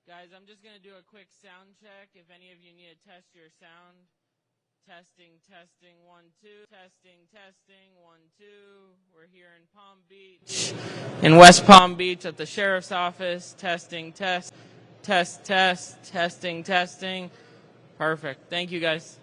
Guys, I'm just going to do a quick sound check. If any of you need to test your sound. Testing, testing, 1, 2. Testing, testing, 1, 2. We're here in Palm Beach. In West Palm Beach at the Sheriff's Office. Testing, test. Test, test. Testing, testing. Perfect. Thank you, guys.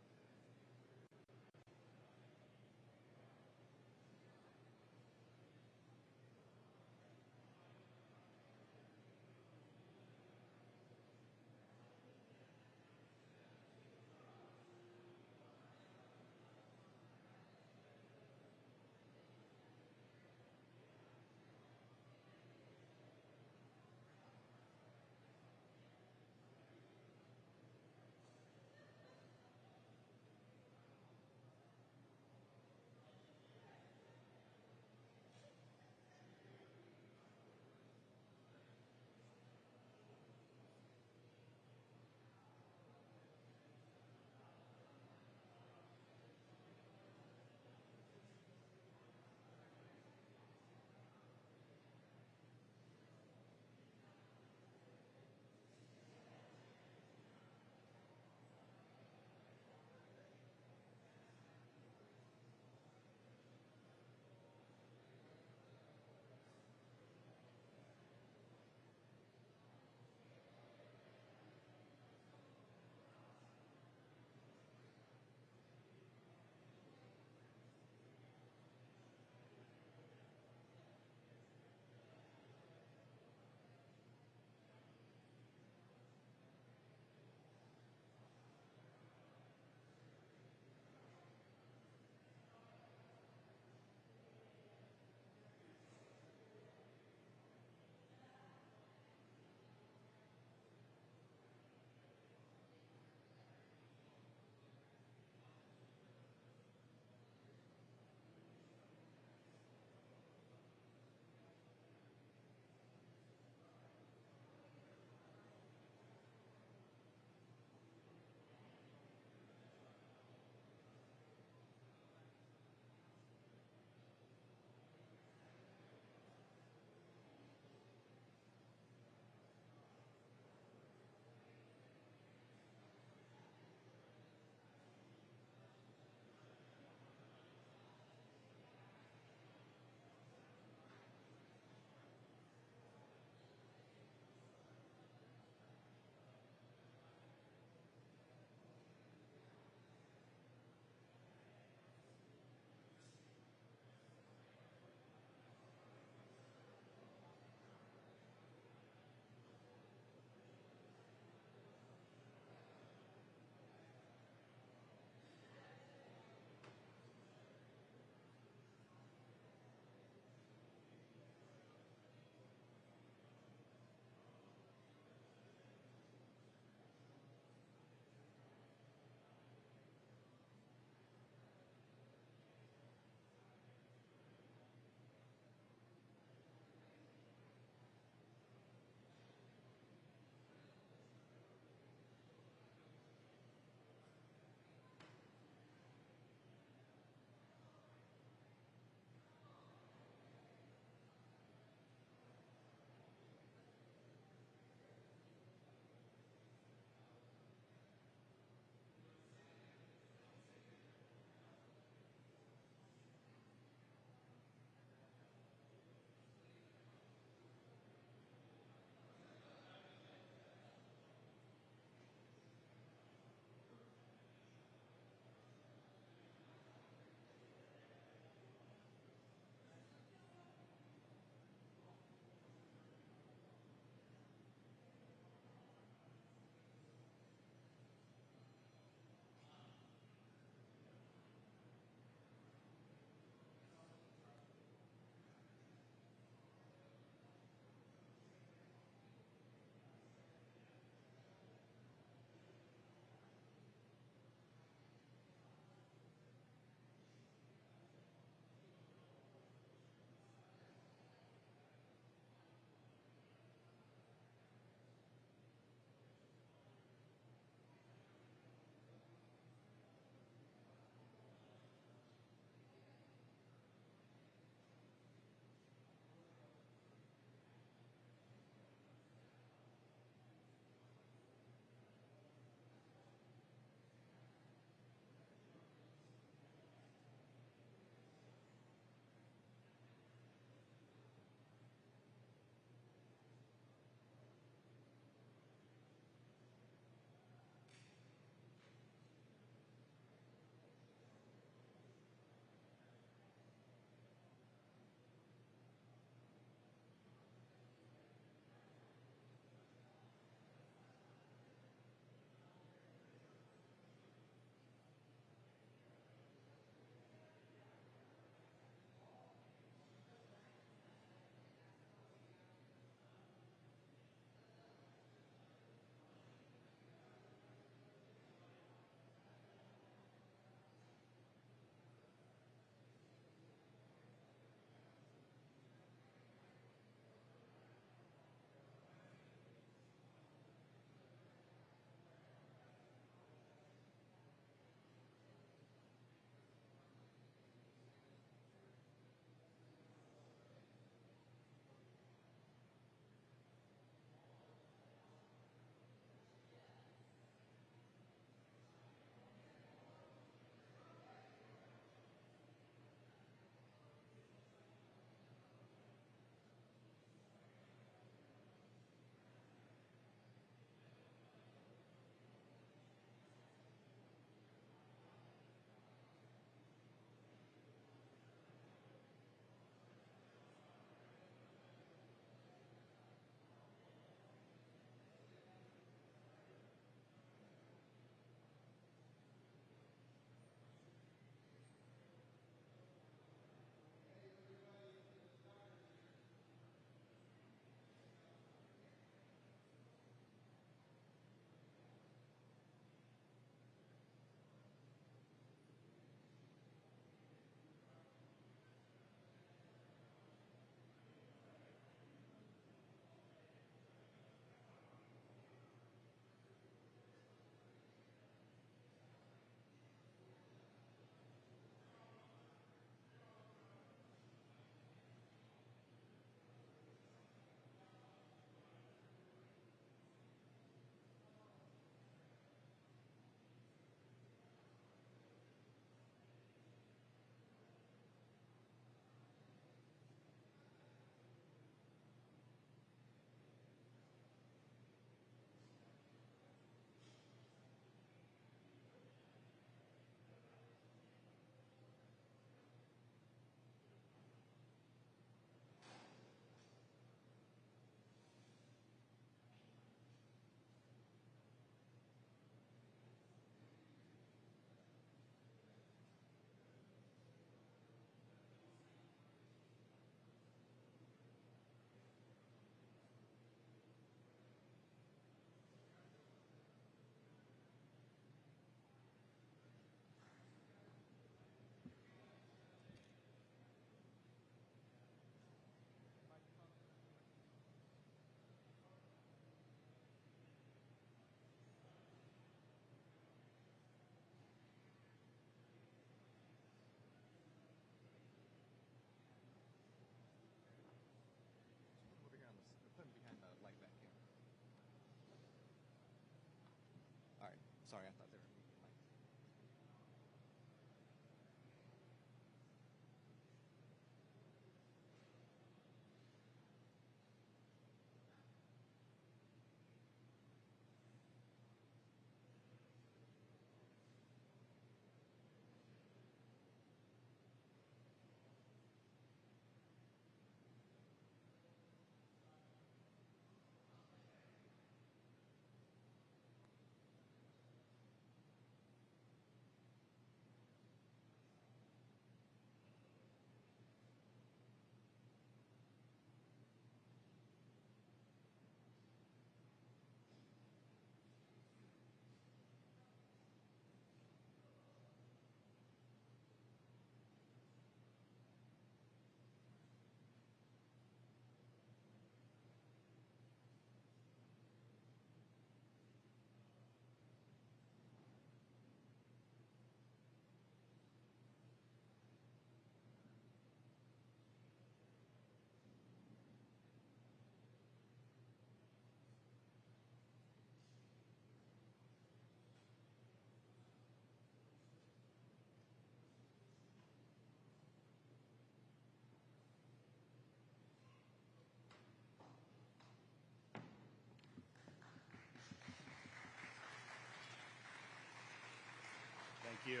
you.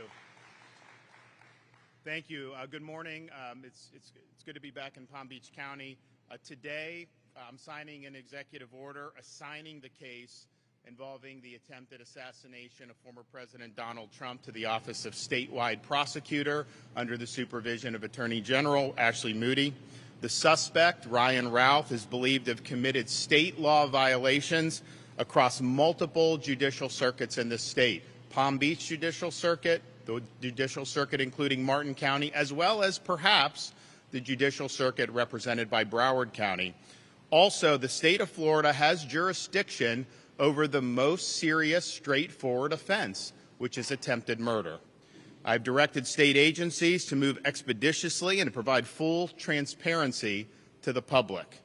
Thank you. Good morning. It's good to be back in Palm Beach County. Today, I'm signing an executive order assigning the case involving the attempted assassination of former President Donald Trump to the Office of Statewide Prosecutor under the supervision of Attorney General Ashley Moody. The suspect, Ryan Routh, is believed to have committed state law violations across multiple judicial circuits in the state. Palm Beach Judicial Circuit, the Judicial Circuit including Martin County, as well as perhaps the Judicial Circuit represented by Broward County. Also, the state of Florida has jurisdiction over the most serious, straightforward offense, which is attempted murder. I've directed state agencies to move expeditiously and to provide full transparency to the public.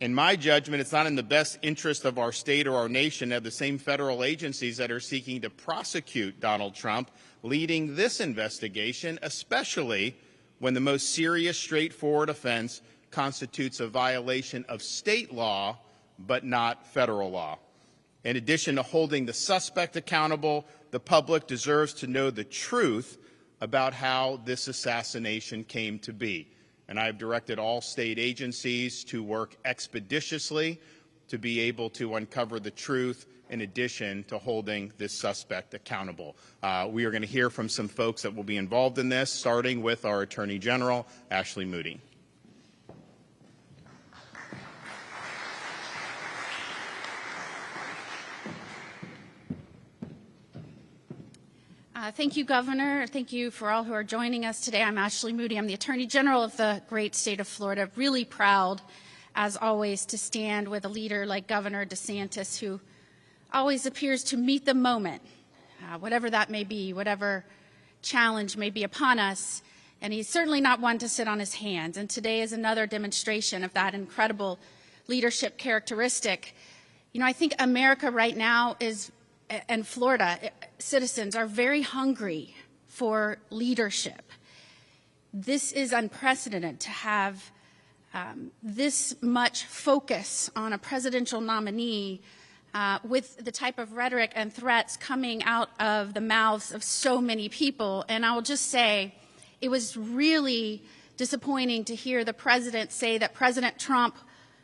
In my judgment, it's not in the best interest of our state or our nation to have the same federal agencies that are seeking to prosecute Donald Trump leading this investigation, especially when the most serious, straightforward offense constitutes a violation of state law, but not federal law. In addition to holding the suspect accountable, the public deserves to know the truth about how this assassination came to be. And I have directed all state agencies to work expeditiously to be able to uncover the truth in addition to holding this suspect accountable. We are going to hear from some folks that will be involved in this, starting with our Attorney General, Ashley Moody. Thank you, Governor. Thank you for all who are joining us today. I'm Ashley Moody. I'm the Attorney General of the great state of Florida. Really proud, as always, to stand with a leader like Governor DeSantis, who always appears to meet the moment, whatever that may be, whatever challenge may be upon us. And he's certainly not one to sit on his hands. And today is another demonstration of that incredible leadership characteristic. You know, I think America right now is, and Florida citizens are very hungry for leadership. This is unprecedented to have this much focus on a presidential nominee with the type of rhetoric and threats coming out of the mouths of so many people. And I will just say, it was really disappointing to hear the president say that President Trump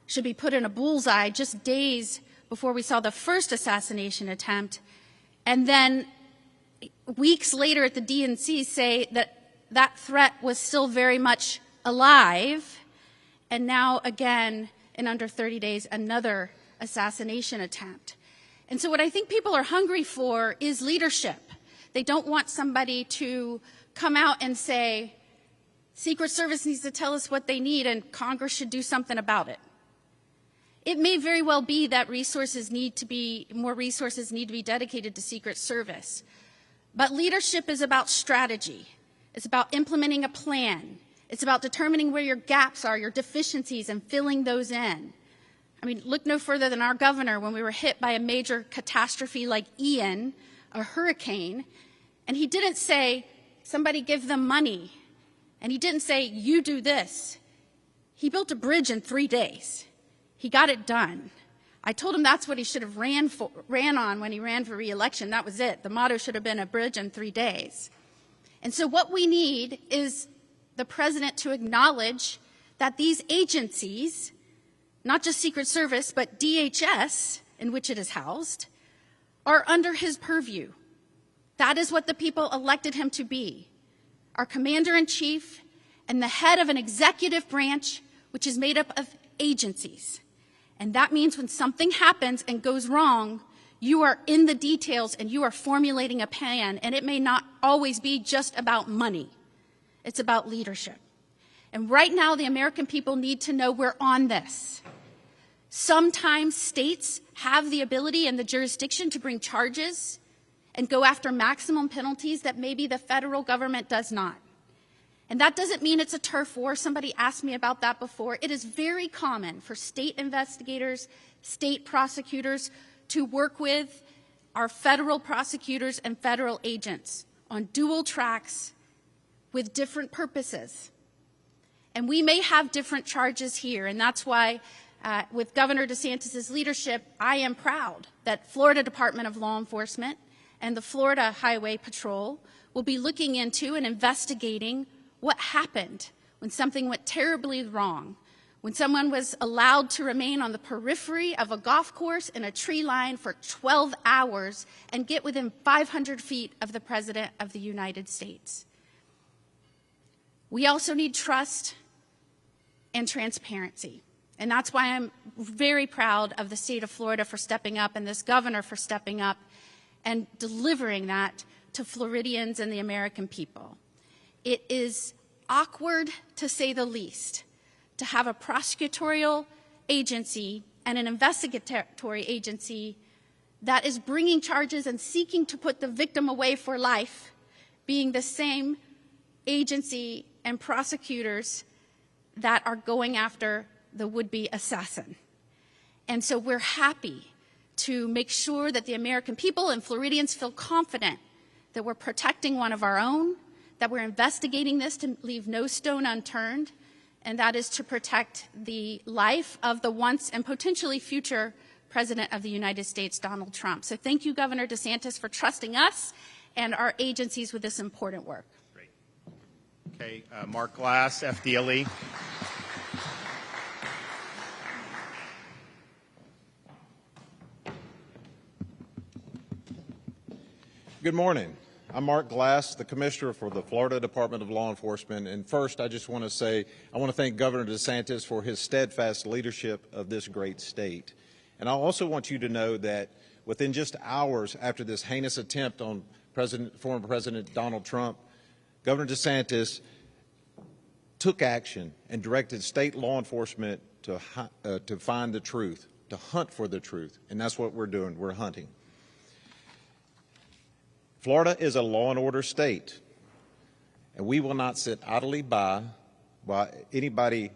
should be put in a bullseye just days before we saw the first assassination attempt, and then weeks later at the DNC say that that threat was still very much alive, and now again, in under 30 days, another assassination attempt. And so what I think people are hungry for is leadership. They don't want somebody to come out and say, Secret Service needs to tell us what they need and Congress should do something about it. It may very well be that more resources need to be dedicated to Secret Service. But leadership is about strategy. It's about implementing a plan. It's about determining where your gaps are, your deficiencies, and filling those in. I mean, look no further than our governor when we were hit by a major catastrophe like Ian, a hurricane, and he didn't say, somebody give them money. And he didn't say, you do this. He built a bridge in 3 days. He got it done. I told him that's what he should have ran on when he ran for re-election. That was it. The motto should have been a bridge in 3 days. And so what we need is the president to acknowledge that these agencies, not just Secret Service, but DHS, in which it is housed, are under his purview. That is what the people elected him to be. Our commander-in-chief and the head of an executive branch, which is made up of agencies. And that means when something happens and goes wrong, you are in the details and you are formulating a plan, and it may not always be just about money. It's about leadership. And right now, the American people need to know we're on this. Sometimes states have the ability and the jurisdiction to bring charges and go after maximum penalties that maybe the federal government does not. And that doesn't mean it's a turf war. Somebody asked me about that before. It is very common for state investigators, state prosecutors to work with our federal prosecutors and federal agents on dual tracks with different purposes. And we may have different charges here, and that's why with Governor DeSantis' leadership, I am proud that Florida Department of Law Enforcement and the Florida Highway Patrol will be looking into and investigating what happened when something went terribly wrong, when someone was allowed to remain on the periphery of a golf course in a tree line for 12 hours and get within 500 feet of the President of the United States. We also need trust and transparency. And that's why I'm very proud of the state of Florida for stepping up and this governor for stepping up and delivering that to Floridians and the American people. It is awkward, to say the least, to have a prosecutorial agency and an investigatory agency that is bringing charges and seeking to put the victim away for life, being the same agency and prosecutors that are going after the would-be assassin. And so we're happy to make sure that the American people and Floridians feel confident that we're protecting one of our own, that we're investigating this to leave no stone unturned, and that is to protect the life of the once and potentially future President of the United States, Donald Trump. So thank you, Governor DeSantis, for trusting us and our agencies with this important work. Great. Okay, Mark Glass, FDLE. Good morning. I'm Mark Glass, the Commissioner for the Florida Department of Law Enforcement. And first, I just want to say, I want to thank Governor DeSantis for his steadfast leadership of this great state. And I also want you to know that within just hours after this heinous attempt on former President Donald Trump, Governor DeSantis took action and directed state law enforcement to find the truth, to hunt for the truth. And that's what we're doing. We're hunting. Florida is a law and order state, and we will not sit idly by while anybody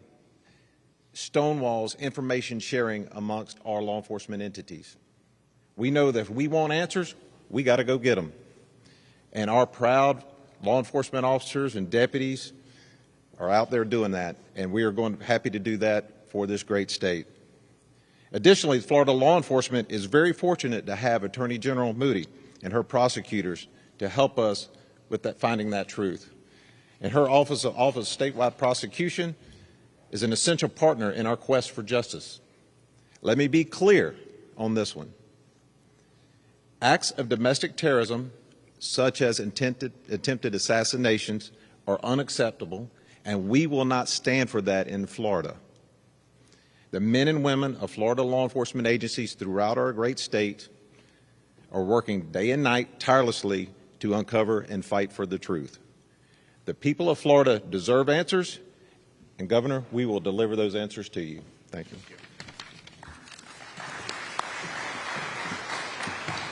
stonewalls information sharing amongst our law enforcement entities. We know that if we want answers, we got to go get them. And our proud law enforcement officers and deputies are out there doing that, and we are happy to do that for this great state. Additionally, Florida law enforcement is very fortunate to have Attorney General Moody and her prosecutors to help us with finding that truth. And her Office of Statewide Prosecution is an essential partner in our quest for justice. Let me be clear on this one. Acts of domestic terrorism, such as attempted assassinations, are unacceptable, and we will not stand for that in Florida. The men and women of Florida law enforcement agencies throughout our great state are working day and night tirelessly to uncover and fight for the truth. The people of Florida deserve answers, and Governor, we will deliver those answers to you. Thank you.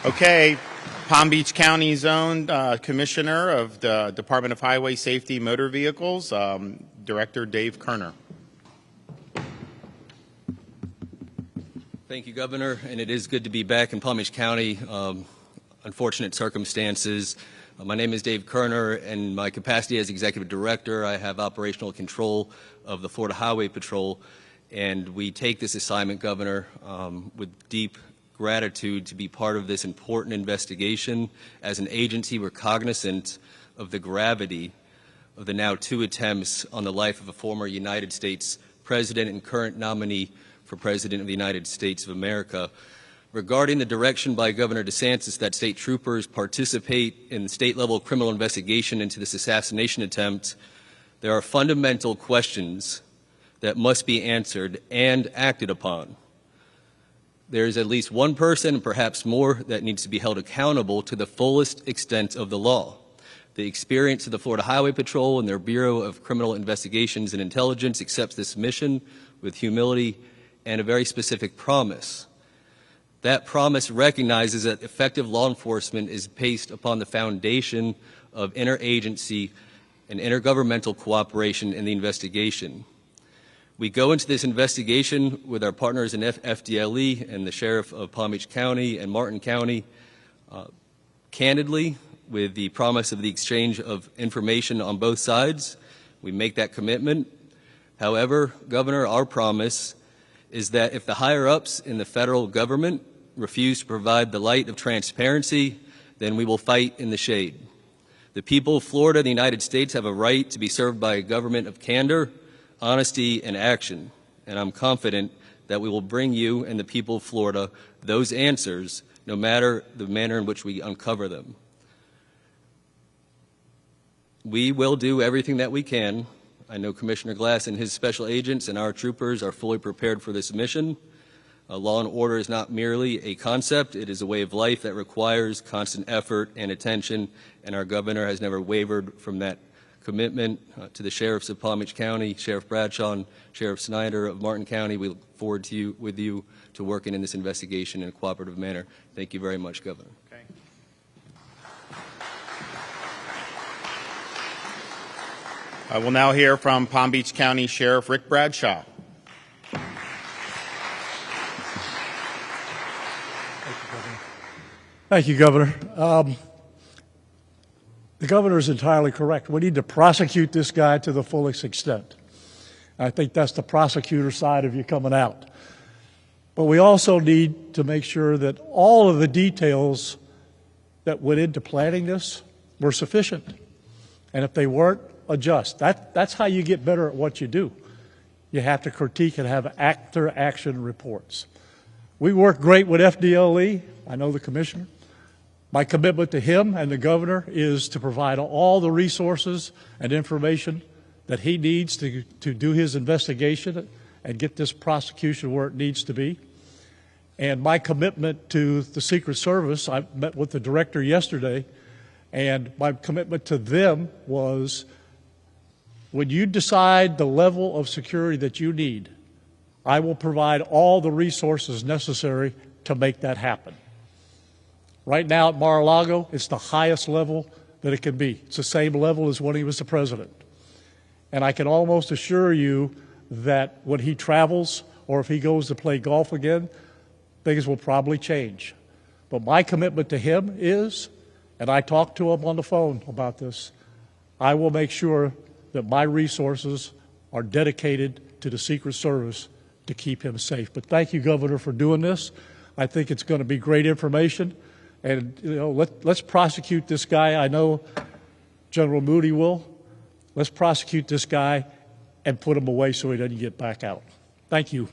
Okay, Palm Beach County's own Commissioner of the Department of Highway Safety Motor Vehicles, Director Dave Kerner. Thank you, Governor, and it is good to be back in Palm Beach County. Unfortunate circumstances. My name is Dave Kerner, and my capacity as Executive Director, I have operational control of the Florida Highway Patrol, and we take this assignment, Governor, with deep gratitude to be part of this important investigation. As an agency, we're cognizant of the gravity of the now 2 attempts on the life of a former United States President and current nominee for President of the United States of America. Regarding the direction by Governor DeSantis that state troopers participate in the state-level criminal investigation into this assassination attempt, there are fundamental questions that must be answered and acted upon. There is at least one person, and perhaps more, that needs to be held accountable to the fullest extent of the law. The experience of the Florida Highway Patrol and their Bureau of Criminal Investigations and Intelligence accepts this mission with humility and a very specific promise. That promise recognizes that effective law enforcement is based upon the foundation of interagency and intergovernmental cooperation in the investigation. We go into this investigation with our partners in FDLE and the Sheriff of Palm Beach County and Martin County, candidly, with the promise of the exchange of information on both sides. We make that commitment. However, Governor, our promise is that if the higher-ups in the federal government refuse to provide the light of transparency, then we will fight in the shade. The people of Florida and the United States have a right to be served by a government of candor, honesty, and action, and I'm confident that we will bring you and the people of Florida those answers, no matter the manner in which we uncover them. We will do everything that we can. I know Commissioner Glass and his special agents and our troopers are fully prepared for this mission. Law and order is not merely a concept, it is a way of life that requires constant effort and attention, and our governor has never wavered from that commitment. To the sheriffs of Palm Beach County, Sheriff Bradshaw and Sheriff Snyder of Martin County, we look forward to working in this investigation in a cooperative manner. Thank you very much, Governor. Okay. We'll now hear from Palm Beach County Sheriff Rick Bradshaw. Thank you, Governor. The governor is entirely correct. We need to prosecute this guy to the fullest extent. I think that's the prosecutor side of you coming out. But we also need to make sure that all of the details that went into planning this were sufficient. And if they weren't, adjust. That's how you get better at what you do. You have to critique and have after-action reports. We work great with FDLE. I know the commissioner. My commitment to him and the governor is to provide all the resources and information that he needs to do his investigation and get this prosecution where it needs to be. And my commitment to the Secret Service, I met with the director yesterday, and my commitment to them was, when you decide the level of security that you need, I will provide all the resources necessary to make that happen. Right now at Mar-a-Lago, it's the highest level that it can be. It's the same level as when he was the president. And I can almost assure you that when he travels or if he goes to play golf again, things will probably change. But my commitment to him is, and I talked to him on the phone about this, I will make sure that my resources are dedicated to the Secret Service to keep him safe. But thank you, Governor, for doing this. I think it's going to be great information. And, you know, let's prosecute this guy. I know General Moody will. Let's prosecute this guy and put him away so he doesn't get back out. Thank you.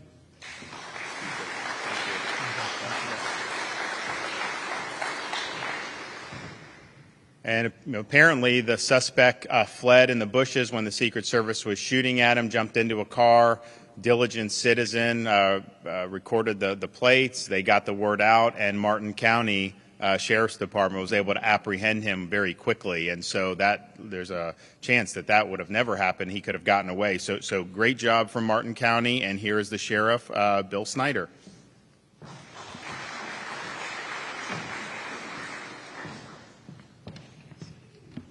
And apparently the suspect fled in the bushes when the Secret Service was shooting at him, jumped into a car. Diligent citizen recorded the plates. They got the word out, and Martin County Sheriff's Department was able to apprehend him very quickly. And so there's a chance that would have never happened. He could have gotten away. So great job from Martin County. And here is the sheriff, Bill Snyder.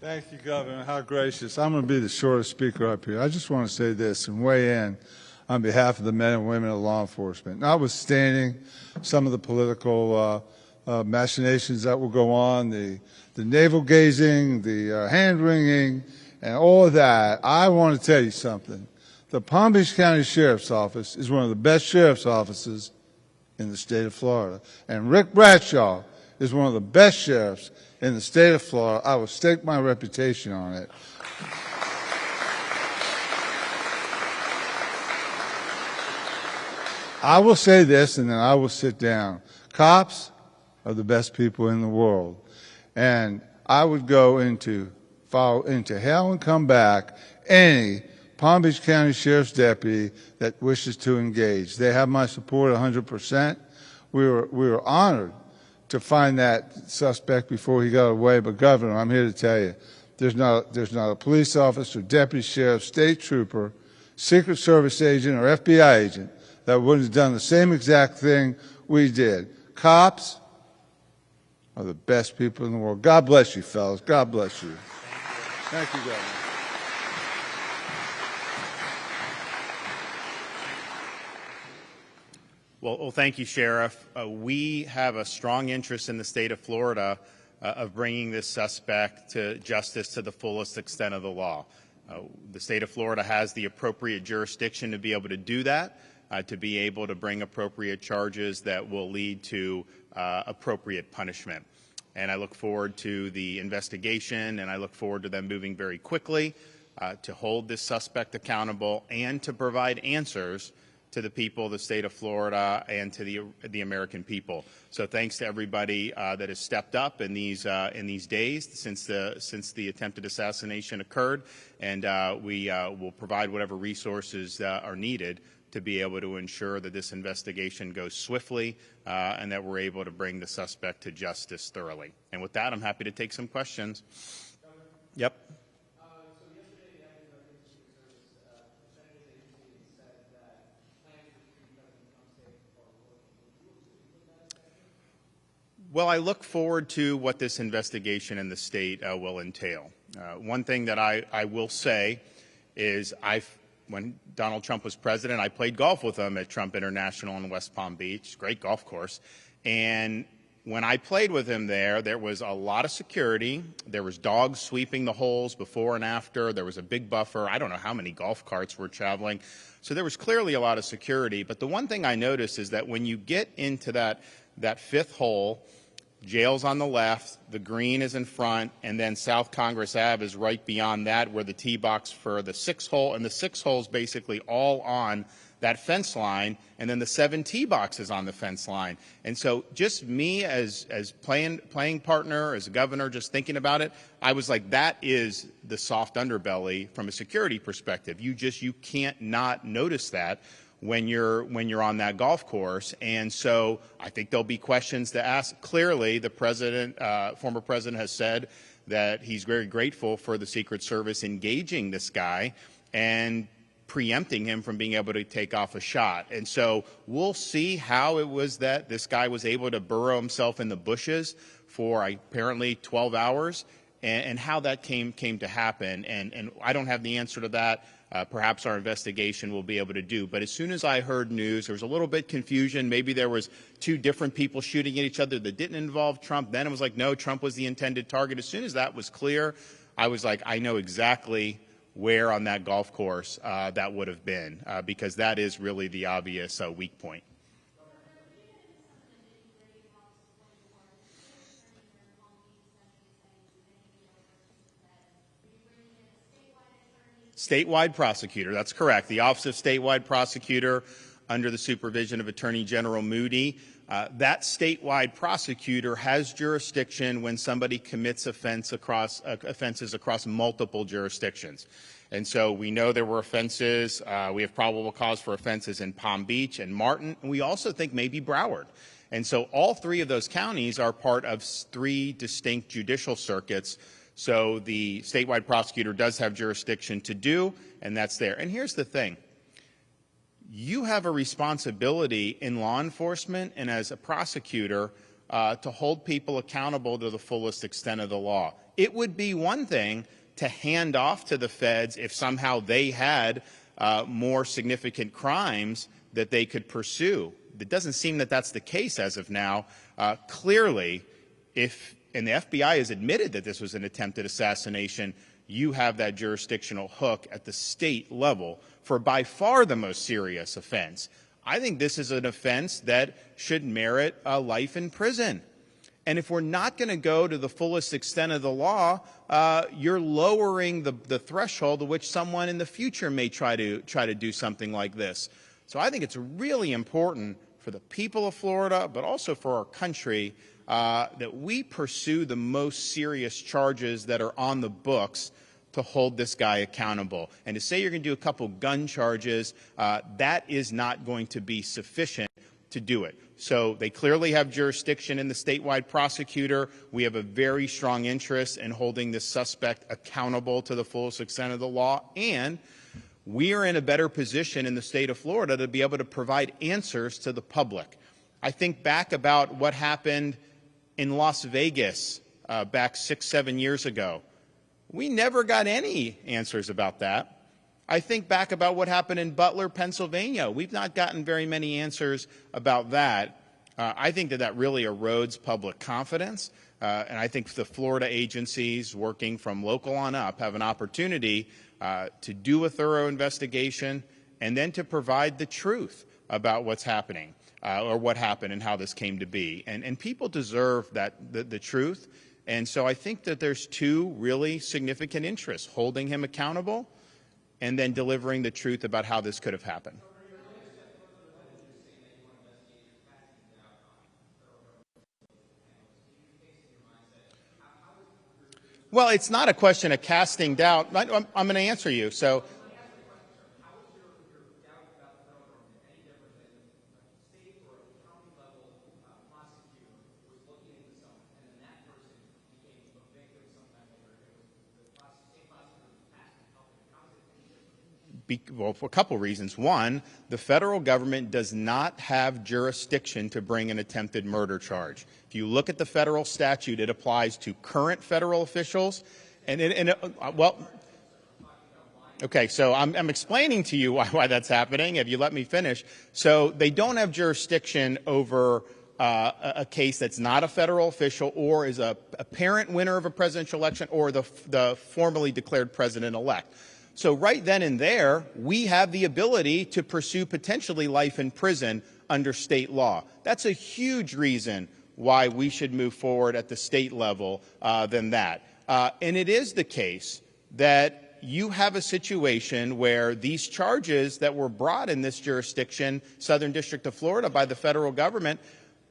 Thank you, Governor. How gracious. I'm going to be the shortest speaker up here. I just want to say this and weigh in on behalf of the men and women of law enforcement. Notwithstanding some of the political machinations that will go on, the navel-gazing, the hand-wringing, and all of that, I want to tell you something. The Palm Beach County Sheriff's Office is one of the best sheriff's offices in the state of Florida. And Rick Bradshaw is one of the best sheriffs in the state of Florida. I will stake my reputation on it. I will say this and then I will sit down. Cops are the best people in the world. And I would go follow into hell and come back any Palm Beach County Sheriff's deputy that wishes to engage. They have my support 100%. We were honored to find that suspect before he got away. But Governor, I'm here to tell you, there's not a police officer, deputy sheriff, state trooper, Secret Service agent, or FBI agent that wouldn't have done the same exact thing we did. Cops are the best people in the world. God bless you, fellas. God bless you. Thank you, Governor. Well, thank you, Sheriff. We have a strong interest in the state of Florida of bringing this suspect to justice to the fullest extent of the law. The state of Florida has the appropriate jurisdiction to be able to do that, to be able to bring appropriate charges that will lead to appropriate punishment. And I look forward to the investigation, and I look forward to them moving very quickly to hold this suspect accountable and to provide answers to the people of the state of Florida and to the American people. So thanks to everybody that has stepped up in these days since the attempted assassination occurred, and we will provide whatever resources are needed to be able to ensure that this investigation goes swiftly and that we're able to bring the suspect to justice thoroughly. And with that, I'm happy to take some questions. Yep. Well, I look forward to what this investigation in the state will entail. One thing that I will say is when Donald Trump was president, I played golf with him at Trump International in West Palm Beach, great golf course. And when I played with him there was a lot of security. There was dogs sweeping the holes before and after. There was a big buffer. I don't know how many golf carts were traveling. So there was clearly a lot of security. But the one thing I noticed is that when you get into that fifth hole, jail's on the left, the green is in front, and then South Congress Ave is right beyond that where the tee box for the sixth hole, and the sixth hole is basically all on that fence line, and then the 7 tee boxes on the fence line. And so just me as playing partner, as a governor, just thinking about it, I was like, that is the soft underbelly from a security perspective. You can't not notice that when you're on that golf course. And so I think there'll be questions to ask. Clearly, the former president has said that he's very grateful for the Secret Service engaging this guy and preempting him from being able to take off a shot. And so we'll see how it was that this guy was able to burrow himself in the bushes for apparently 12 hours and how that came to happen. And I don't have the answer to that. Perhaps our investigation will be able to do. But as soon as I heard news, there was a little bit confusion. Maybe there was 2 different people shooting at each other that didn't involve Trump. Then it was like, no, Trump was the intended target. As soon as that was clear, I was like, I know exactly where on that golf course that would have been, because that is really the obvious weak point. Statewide prosecutor, that's correct. The Office of Statewide Prosecutor under the supervision of Attorney General Moody. That statewide prosecutor has jurisdiction when somebody commits offenses across multiple jurisdictions. And so we know there were offenses. We have probable cause for offenses in Palm Beach and Martin. And we also think maybe Broward. And so all 3 of those counties are part of 3 distinct judicial circuits. So the statewide prosecutor does have jurisdiction to do, and that's there. And here's the thing. You have a responsibility in law enforcement and as a prosecutor to hold people accountable to the fullest extent of the law. It would be one thing to hand off to the feds if somehow they had more significant crimes that they could pursue. It doesn't seem that that's the case as of now. Clearly, and the FBI has admitted that this was an attempted assassination, you have that jurisdictional hook at the state level for by far the most serious offense. I think this is an offense that should merit a life in prison. And if we're not going to go to the fullest extent of the law, you're lowering the threshold at which someone in the future may try to do something like this. So I think it's really important for the people of Florida, but also for our country, that we pursue the most serious charges that are on the books to hold this guy accountable. And to say you're going to do a couple gun charges, that is not going to be sufficient to do it. So they clearly have jurisdiction in the statewide prosecutor. We have a very strong interest in holding this suspect accountable to the fullest extent of the law. And we are in a better position in the state of Florida to be able to provide answers to the public. I think back about what happened in Las Vegas back 6-7 years ago. We never got any answers about that. I think back about what happened in Butler, Pennsylvania. We've not gotten very many answers about that. I think that really erodes public confidence. And I think the Florida agencies working from local on up have an opportunity to do a thorough investigation and then to provide the truth about what's happening. or what happened and how this came to be. And people deserve the truth. And so I think that there's two really significant interests: holding him accountable and then delivering the truth about how this could have happened. Well, it's not a question of casting doubt. I'm going to answer you. So, well, for a couple reasons. One, the federal government does not have jurisdiction to bring an attempted murder charge. If you look at the federal statute, it applies to current federal officials. Well, okay, so I'm explaining to you why that's happening, if you let me finish. So they don't have jurisdiction over a case that's not a federal official or is a apparent winner of a presidential election or the formally declared president-elect. So right then and there, we have the ability to pursue potentially life in prison under state law. That's a huge reason why we should move forward at the state level than that. And it is the case that you have a situation where these charges that were brought in this jurisdiction, Southern District of Florida, by the federal government,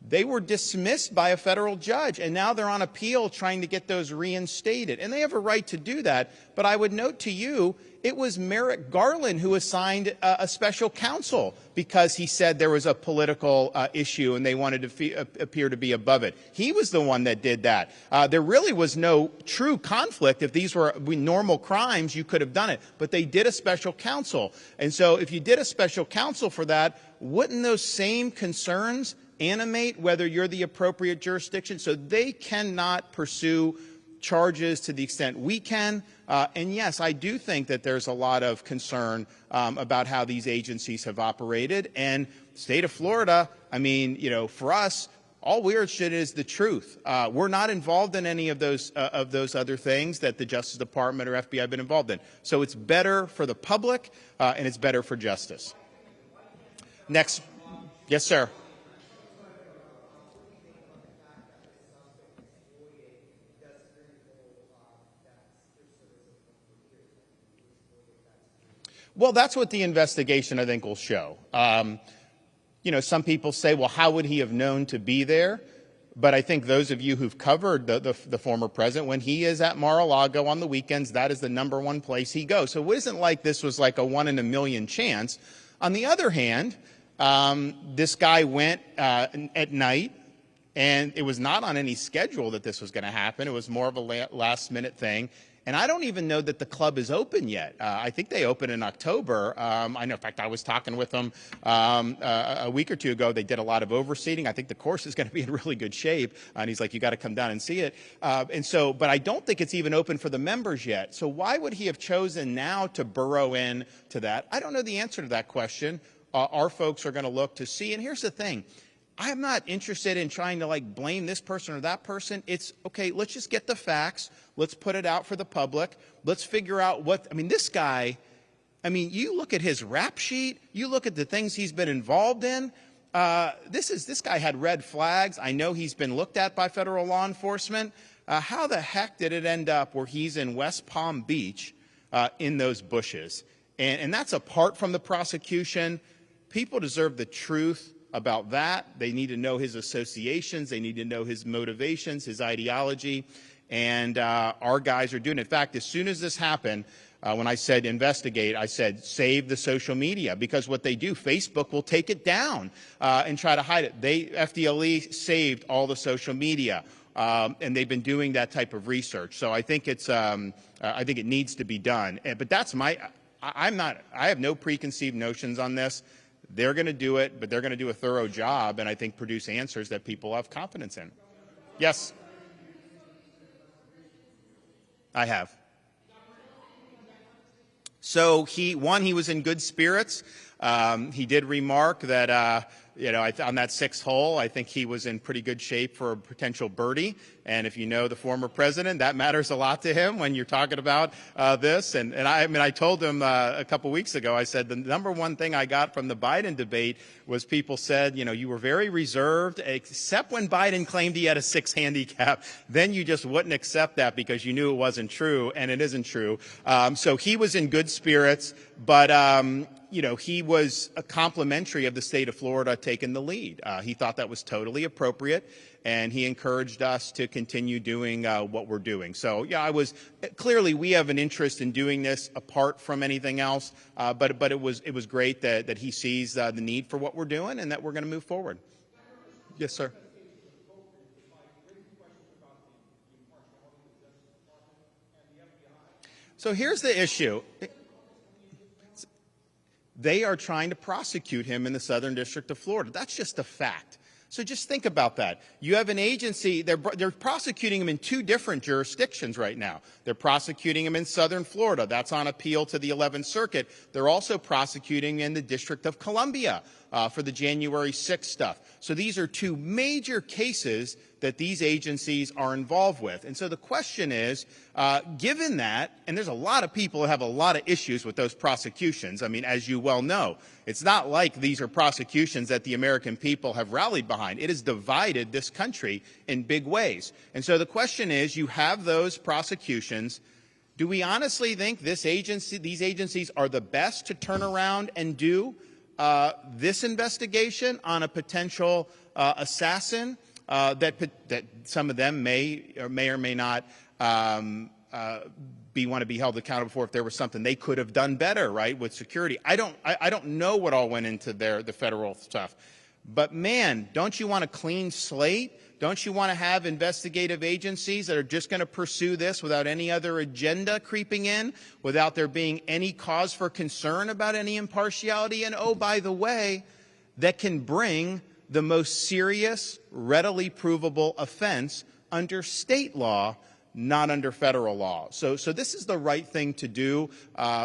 they were dismissed by a federal judge, and now they're on appeal trying to get those reinstated. And they have a right to do that. But I would note to you, it was Merrick Garland who assigned a special counsel because he said there was a political issue and they wanted to appear to be above it. He was the one that did that. There really was no true conflict. If these were normal crimes, you could have done it. But they did a special counsel. And so if you did a special counsel for that, wouldn't those same concerns animate whether you're the appropriate jurisdiction? So they cannot pursue charges to the extent we can. And yes, I do think that there's a lot of concern about how these agencies have operated. And the state of Florida, I mean, you know, for us, all we're interested in is the truth. We're not involved in any of those other things that the Justice Department or FBI have been involved in. So it's better for the public and it's better for justice. Next. Yes, sir. Well, that's what the investigation, I think, will show. You know, some people say, well, how would he have known to be there? But I think those of you who've covered the former president, when he is at Mar-a-Lago on the weekends, that is the #1 place he goes. So it isn't like this was like a 1 in a million chance. On the other hand, this guy went at night, and it was not on any schedule that this was going to happen. It was more of a last-minute thing. And I don't even know that the club is open yet. I think they open in October. I know, in fact, I was talking with them a week or two ago. They did a lot of overseating. I think the course is going to be in really good shape. And he's like, you got to come down and see it. But I don't think it's even open for the members yet. So why would he have chosen now to burrow in to that? I don't know the answer to that question. Our folks are going to look to see. And here's the thing. I'm not interested in trying to like blame this person or that person. It's okay. Let's just get the facts. Let's put it out for the public. Let's figure out this guy, you look at his rap sheet, you look at the things he's been involved in. This guy had red flags. I know he's been looked at by federal law enforcement. How the heck did it end up where he's in West Palm Beach in those bushes? And that's apart from the prosecution. People deserve the truth about that. They need to know his associations. They need to know his motivations, his ideology. And our guys are doing it. In fact, as soon as this happened, when I said investigate, I said save the social media, because what they do, Facebook will take it down and try to hide it. FDLE saved all the social media, and they've been doing that type of research. So I think I think it needs to be done. But that's I have no preconceived notions on this. They're going to do it, but they're going to do a thorough job, and I think produce answers that people have confidence in. Yes. I have. So he was in good spirits. He did remark that, on that sixth hole, I think he was in pretty good shape for a potential birdie. And if you know the former president, that matters a lot to him when you're talking about this. And I told him a couple weeks ago, I said the number one thing I got from the Biden debate was people said, you were very reserved, except when Biden claimed he had a 6 handicap. Then you just wouldn't accept that because you knew it wasn't true, and it isn't true. So he was in good spirits, but he was a complimentary of the state of Florida taking the lead. He thought that was totally appropriate, and he encouraged us to continue doing what we're doing. So, yeah, clearly we have an interest in doing this apart from anything else, but it was great that he sees the need for what we're doing and that we're going to move forward. Yes, sir. So here's the issue. They are trying to prosecute him in the Southern District of Florida. That's just a fact. So just think about that. You have an agency, they're prosecuting him in 2 different jurisdictions right now. They're prosecuting him in Southern Florida. That's on appeal to the 11th Circuit. They're also prosecuting in the District of Columbia for the January 6th stuff. So these are 2 major cases that these agencies are involved with. And so the question is, given that, and there's a lot of people who have a lot of issues with those prosecutions. I mean, as you well know, it's not like these are prosecutions that the American people have rallied behind. It has divided this country in big ways. And so the question is, you have those prosecutions. Do we honestly think these agencies are the best to turn around and do this investigation on a potential assassin that some of them may or may not want to be held accountable for if there was something they could have done better, right, with security? I don't know what all went into the federal stuff. But, man, don't you want a clean slate? Don't you want to have investigative agencies that are just going to pursue this without any other agenda creeping in, without there being any cause for concern about any impartiality? And, oh, by the way, that can bring the most serious, readily provable offense under state law, not under federal law. So this is the right thing to do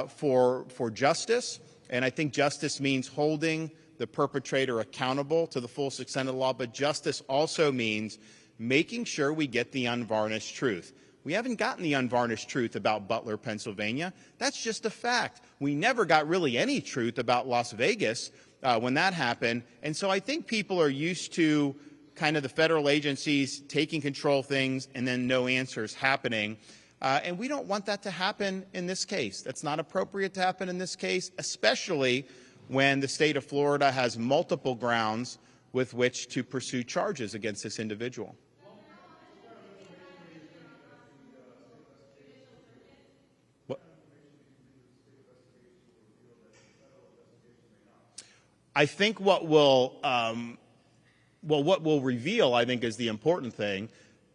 for justice. And I think justice means holding the perpetrator accountable to the full extent of the law, but justice also means making sure we get the unvarnished truth. We haven't gotten the unvarnished truth about Butler, Pennsylvania. That's just a fact. We never got really any truth about Las Vegas when that happened. And so I think people are used to kind of the federal agencies taking control of things and then no answers happening. And we don't want that to happen in this case. That's not appropriate to happen in this case, especially when the state of Florida has multiple grounds with which to pursue charges against this individual. I think what will reveal, I think, is the important thing.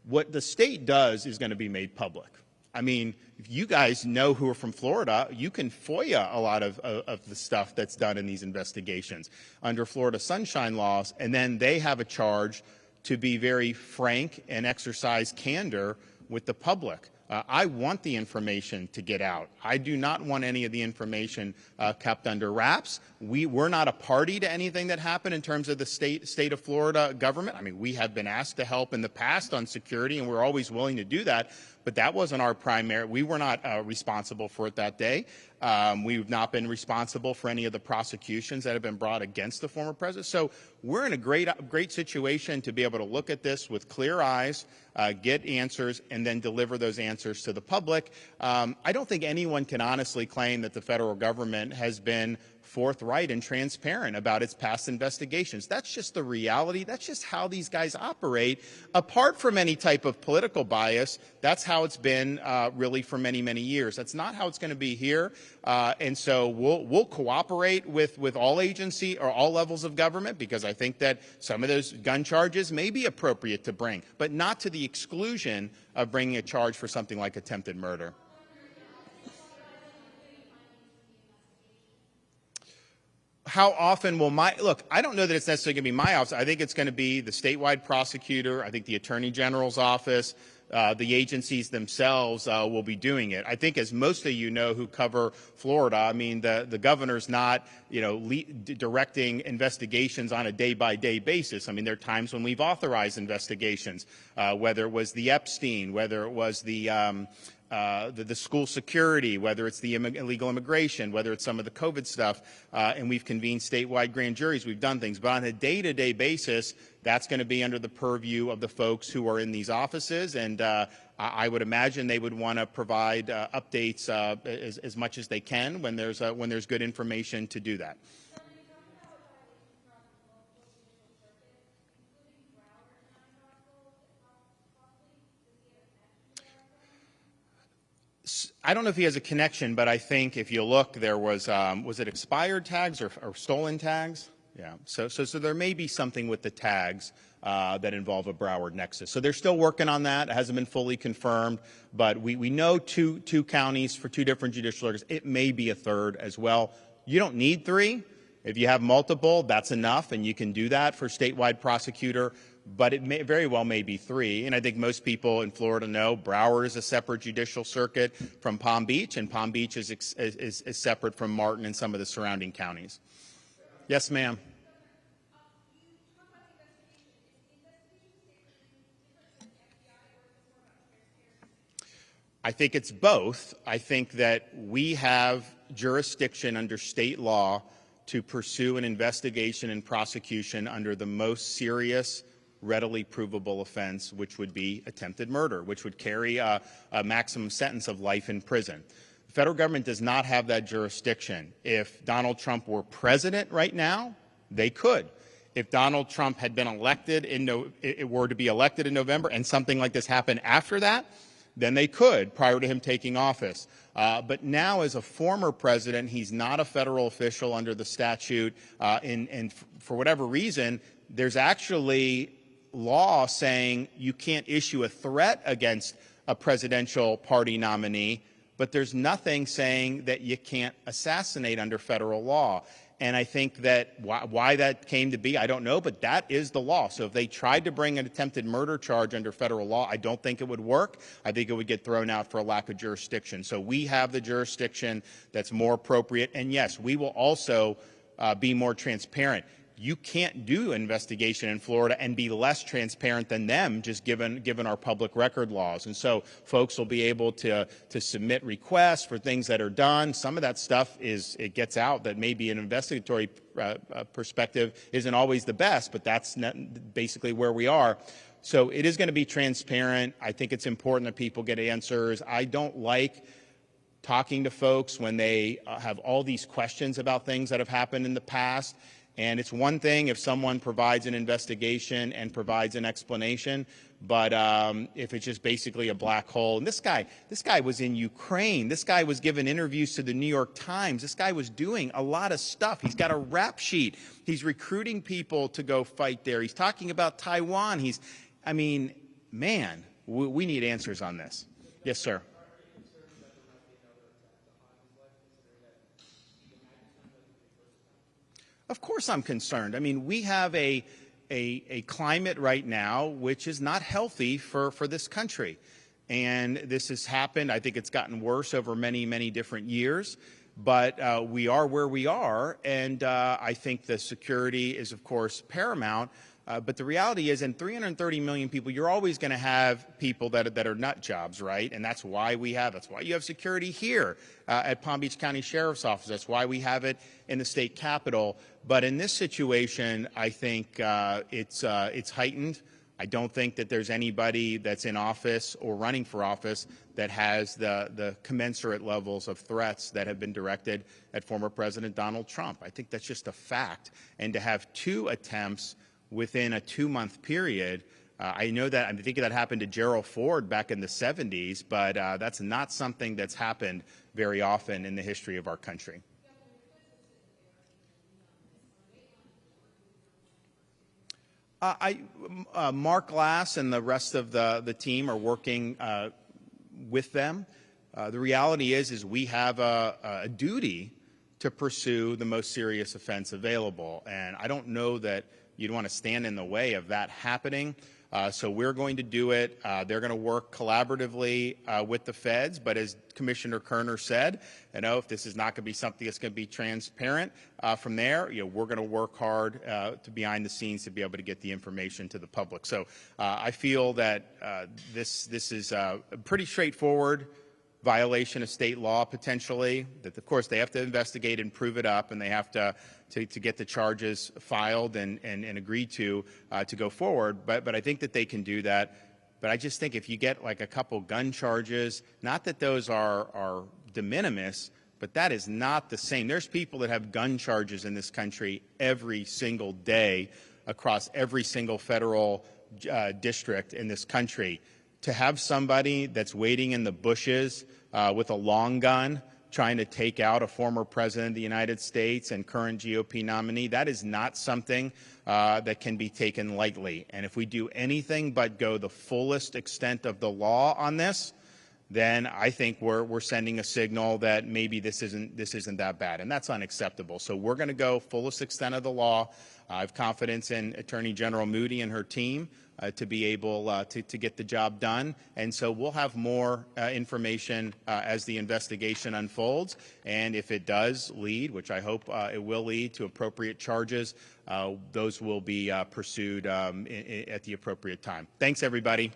What the state does is going to be made public. I mean, if you guys know who are from Florida, you can FOIA a lot of the stuff that's done in these investigations under Florida sunshine laws, and then they have a charge to be very frank and exercise candor with the public. I want the information to get out. I do not want any of the information kept under wraps. We're not a party to anything that happened in terms of the state of Florida government. I mean, we have been asked to help in the past on security, and we're always willing to do that. But that wasn't our primary. We were not responsible for it that day. We've not been responsible for any of the prosecutions that have been brought against the former president. So we're in a great situation to be able to look at this with clear eyes, get answers, and then deliver those answers to the public. I don't think anyone can honestly claim that the federal government has been forthright and transparent about its past investigations. That's just the reality. That's just how these guys operate. Apart from any type of political bias, that's how it's been really for many, many years. That's not how it's going to be here. And so we'll cooperate with all agency or all levels of government, because I think that some of those gun charges may be appropriate to bring, but not to the exclusion of bringing a charge for something like attempted murder. How often will look, I don't know that it's necessarily going to be my office. I think it's going to be the statewide prosecutor. I think the Attorney General's office. the agencies themselves will be doing it. I think, as most of you know who cover Florida, I mean, the governor's not, directing investigations on a day-by-day basis. I mean, there are times when we've authorized investigations, whether it was the Epstein, whether it was the school security, whether it's the illegal immigration, whether it's some of the COVID stuff, and we've convened statewide grand juries, we've done things. But on a day-to-day basis, that's going to be under the purview of the folks who are in these offices, and I would imagine they would want to provide updates as much as they can when there's good information to do that. I don't know if he has a connection, but I think if you look, there was it expired tags or stolen tags? Yeah. So there may be something with the tags that involve a Broward nexus. So they're still working on that. It hasn't been fully confirmed, but we know two counties for two different judicial circuits. It may be a third as well. You don't need three. If you have multiple, that's enough, and you can do that for statewide prosecutor. But it may very well may be three. And I think most people in Florida know Broward is a separate judicial circuit from Palm Beach, and Palm Beach is separate from Martin and some of the surrounding counties. Yes, ma'am. I think it's both. I think that we have jurisdiction under state law to pursue an investigation and prosecution under the most serious, readily provable offense, which would be attempted murder, which would carry a maximum sentence of life in prison. The federal government does not have that jurisdiction. If Donald Trump were president right now, they could. If Donald Trump had been elected were to be elected in November and something like this happened after that, then they could, prior to him taking office. But now, as a former president, he's not a federal official under the statute, and for whatever reason, there's actually law saying you can't issue a threat against a presidential party nominee, but there's nothing saying that you can't assassinate under federal law. And I think that why that came to be, I don't know, but that is the law. So if they tried to bring an attempted murder charge under federal law, I don't think it would work. I think it would get thrown out for a lack of jurisdiction. So we have the jurisdiction that's more appropriate. And yes, we will also be more transparent. You can't do investigation in Florida and be less transparent than them, just given our public record laws. And so folks will be able to submit requests for things that are done. Some of that stuff it gets out that maybe an investigatory perspective isn't always the best, but that's basically where we are. So it is going to be transparent. I think it's important that people get answers. I don't like talking to folks when they have all these questions about things that have happened in the past. And it's one thing if someone provides an investigation and provides an explanation, but if it's just basically a black hole. And this guy was in Ukraine. This guy was giving interviews to the New York Times. This guy was doing a lot of stuff. He's got a rap sheet. He's recruiting people to go fight there. He's talking about Taiwan. Man, we need answers on this. Yes, sir. Of course I'm concerned. I mean, we have a climate right now which is not healthy for this country. And this has happened. I think it's gotten worse over many, many different years. But we are where we are. And I think the security is, of course, paramount. But the reality is, in 330 million people, you're always going to have people that are nut jobs, right? And that's why you have security here at Palm Beach County Sheriff's Office. That's why we have it in the state capitol. But in this situation, I think it's heightened. I don't think that there's anybody that's in office or running for office that has the commensurate levels of threats that have been directed at former President Donald Trump. I think that's just a fact. And to have two attempts within a 2-month period, I think that happened to Gerald Ford back in the 70s, but that's not something that's happened very often in the history of our country. Mark Glass and the rest of the team are working with them. The reality is we have a duty to pursue the most serious offense available, and I don't know that you'd want to stand in the way of that happening. So we're going to do it. They're going to work collaboratively with the feds. But as Commissioner Kerner said, if this is not going to be something that's going to be transparent from there, we're going to work hard to behind the scenes to be able to get the information to the public. So I feel that this is a pretty straightforward violation of state law, potentially, that of course they have to investigate and prove it up, and they have to get the charges filed and agreed to go forward. But I think that they can do that. But I just think if you get like a couple gun charges, not that those are de minimis, but that is not the same. There's people that have gun charges in this country every single day across every single federal district in this country. To have somebody that's waiting in the bushes with a long gun trying to take out a former president of the United States and current GOP nominee, that is not something that can be taken lightly. And if we do anything but go the fullest extent of the law on this, then I think we're sending a signal that maybe this isn't that bad, and that's unacceptable. So we're going to go fullest extent of the law. I have confidence in Attorney General Moody and her team to be able to get the job done. And so we'll have more information as the investigation unfolds. And if it does lead, which I hope it will lead, to appropriate charges, those will be pursued at the appropriate time. Thanks, everybody.